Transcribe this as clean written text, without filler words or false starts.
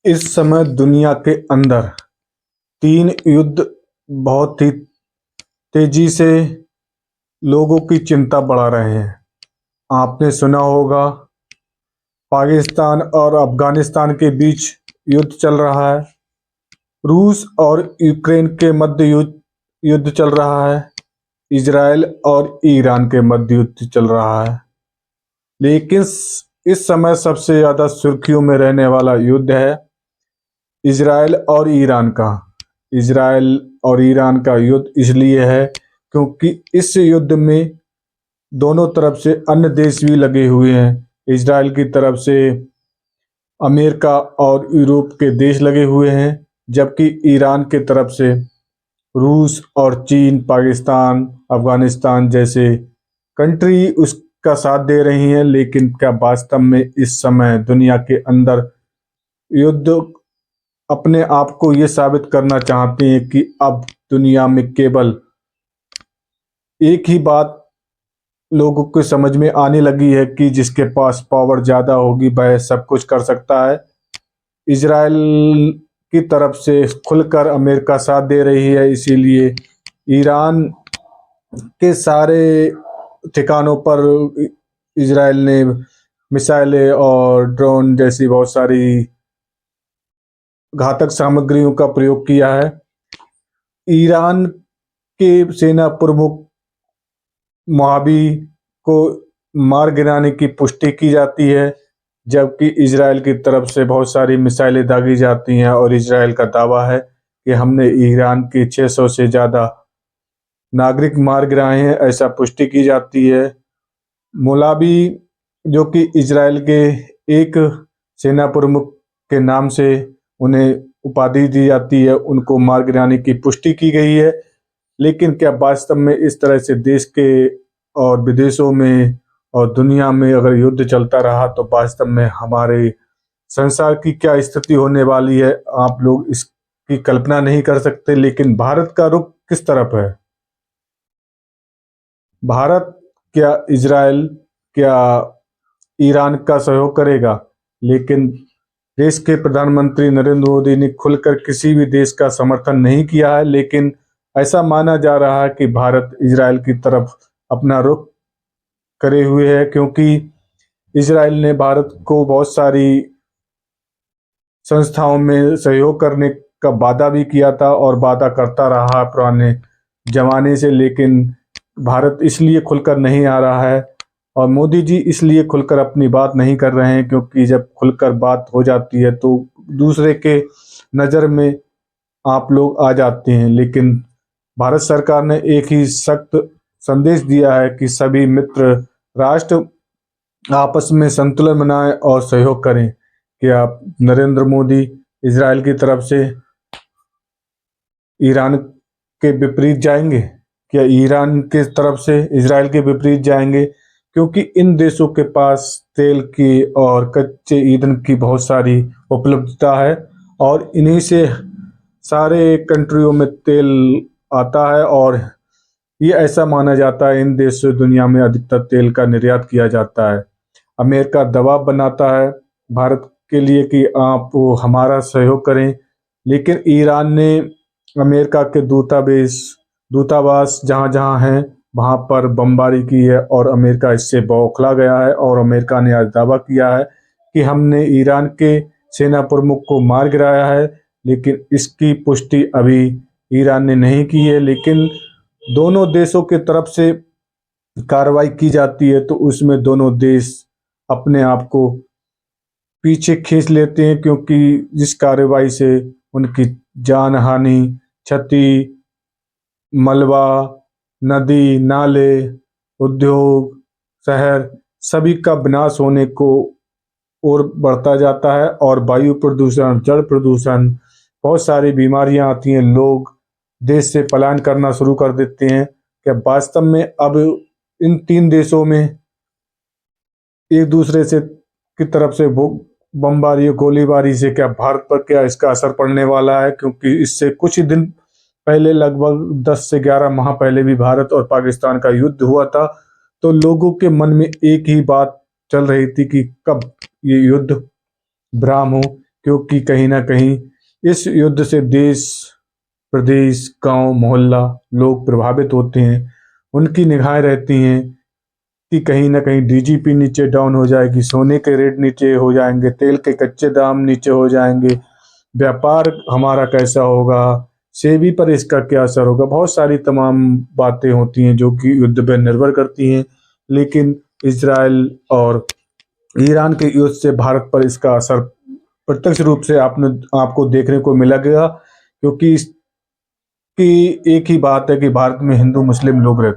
इस समय दुनिया के अंदर तीन युद्ध बहुत ही तेजी से लोगों की चिंता बढ़ा रहे हैं। आपने सुना होगा, पाकिस्तान और अफगानिस्तान के बीच युद्ध चल रहा है। रूस और यूक्रेन के मध्य युद्ध चल रहा है। इजराइल और ईरान के मध्य युद्ध चल रहा है। लेकिन इस समय सबसे ज्यादा सुर्खियों में रहने वाला युद्ध है इजराइल और ईरान का। इजराइल और ईरान का युद्ध इसलिए है क्योंकि इस युद्ध में दोनों तरफ से अन्य देश भी लगे हुए हैं। इजराइल की तरफ से अमेरिका और यूरोप के देश लगे हुए हैं, जबकि ईरान की तरफ से रूस और चीन, पाकिस्तान, अफगानिस्तान जैसे कंट्री उसका साथ दे रही हैं। लेकिन क्या वास्तव में इस समय दुनिया के अंदर युद्ध अपने आप को ये साबित करना चाहते हैं कि अब दुनिया में केवल एक ही बात लोगों को समझ में आने लगी है कि जिसके पास पावर ज्यादा होगी वह सब कुछ कर सकता है। इजराइल की तरफ से खुलकर अमेरिका साथ दे रही है, इसीलिए ईरान के सारे ठिकानों पर इजराइल ने मिसाइलें और ड्रोन जैसी बहुत सारी घातक सामग्रियों का प्रयोग किया है। ईरान के सेना प्रमुख मुआवी को मार गिराने की पुष्टि की जाती है, जबकि इजराइल की तरफ से बहुत सारी मिसाइलें दागी जाती हैं और इजराइल का दावा है कि हमने ईरान के 600 से ज़्यादा नागरिक मार गिराए हैं, ऐसा पुष्टि की जाती है। मुलावी, जो कि इजराइल के एक सेना प्रमुख के नाम से उन्हें उपाधि दी जाती है, उनको मार गिराने की पुष्टि की गई है। लेकिन क्या वास्तव में इस तरह से देश के और विदेशों में और दुनिया में अगर युद्ध चलता रहा तो वास्तव में हमारे संसार की क्या स्थिति होने वाली है, आप लोग इसकी कल्पना नहीं कर सकते। लेकिन भारत का रुख किस तरफ है? भारत क्या इजराइल, क्या ईरान का सहयोग करेगा? लेकिन देश के प्रधानमंत्री नरेंद्र मोदी ने खुलकर किसी भी देश का समर्थन नहीं किया है। लेकिन ऐसा माना जा रहा है कि भारत इजराइल की तरफ अपना रुख करे हुए है, क्योंकि इजराइल ने भारत को बहुत सारी संस्थाओं में सहयोग करने का वादा भी किया था और वादा करता रहा पुराने जमाने से। लेकिन भारत इसलिए खुलकर नहीं आ रहा है और मोदी जी इसलिए खुलकर अपनी बात नहीं कर रहे हैं, क्योंकि जब खुलकर बात हो जाती है तो दूसरे के नज़र में आप लोग आ जाते हैं। लेकिन भारत सरकार ने एक ही सख्त संदेश दिया है कि सभी मित्र राष्ट्र आपस में संतुलन बनाएं और सहयोग करें। क्या नरेंद्र मोदी इजराइल की तरफ से ईरान के विपरीत जाएंगे? क्या ईरान के तरफ से इजराइल के विपरीत जाएंगे? क्योंकि इन देशों के पास तेल की और कच्चे ईंधन की बहुत सारी उपलब्धता है और इन्हीं से सारे कंट्रियों में तेल आता है और ये ऐसा माना जाता है इन देशों से दुनिया में अधिकतर तेल का निर्यात किया जाता है। अमेरिका दबाव बनाता है भारत के लिए कि आप हमारा सहयोग करें, लेकिन ईरान ने अमेरिका के दूतावास जहाँ जहाँ हैं वहाँ पर बमबारी की है और अमेरिका इससे बौखला गया है। और अमेरिका ने आज दावा किया है कि हमने ईरान के सेना प्रमुख को मार गिराया है, लेकिन इसकी पुष्टि अभी ईरान ने नहीं की है। लेकिन दोनों देशों की तरफ से कार्रवाई की जाती है तो उसमें दोनों देश अपने आप को पीछे खींच लेते हैं, क्योंकि जिस कार्रवाई से उनकी जान हानि, क्षति, मलबा, नदी नाले, उद्योग, शहर सभी का विनाश होने को और बढ़ता जाता है और वायु प्रदूषण, जल प्रदूषण, बहुत सारी बीमारियां आती हैं, लोग देश से पलायन करना शुरू कर देते हैं। क्या वास्तव में अब इन तीन देशों में एक दूसरे से की तरफ से वो बमबारी गोलीबारी से क्या भारत पर क्या इसका असर पड़ने वाला है? क्योंकि इससे कुछ ही दिन पहले, लगभग 10 से 11 माह पहले भी भारत और पाकिस्तान का युद्ध हुआ था, तो लोगों के मन में एक ही बात चल रही थी कि कब ये युद्ध विराम हो, क्योंकि कहीं ना कहीं इस युद्ध से देश, प्रदेश, गांव, मोहल्ला, लोग प्रभावित होते हैं। उनकी निगाहें रहती हैं कि कहीं ना कहीं डीजीपी नीचे डाउन हो जाएगी, सोने के रेट नीचे हो जाएंगे, तेल के कच्चे दाम नीचे हो जाएंगे, व्यापार हमारा कैसा होगा, सेवी पर इसका क्या असर होगा। बहुत सारी तमाम बातें होती हैं जो कि युद्ध पर निर्भर करती हैं। लेकिन इसराइल और ईरान के युद्ध से भारत पर इसका असर प्रत्यक्ष रूप से आपको देखने को मिलेगा, क्योंकि इसकी एक ही बात है कि भारत में हिंदू मुस्लिम लोग रहते हैं।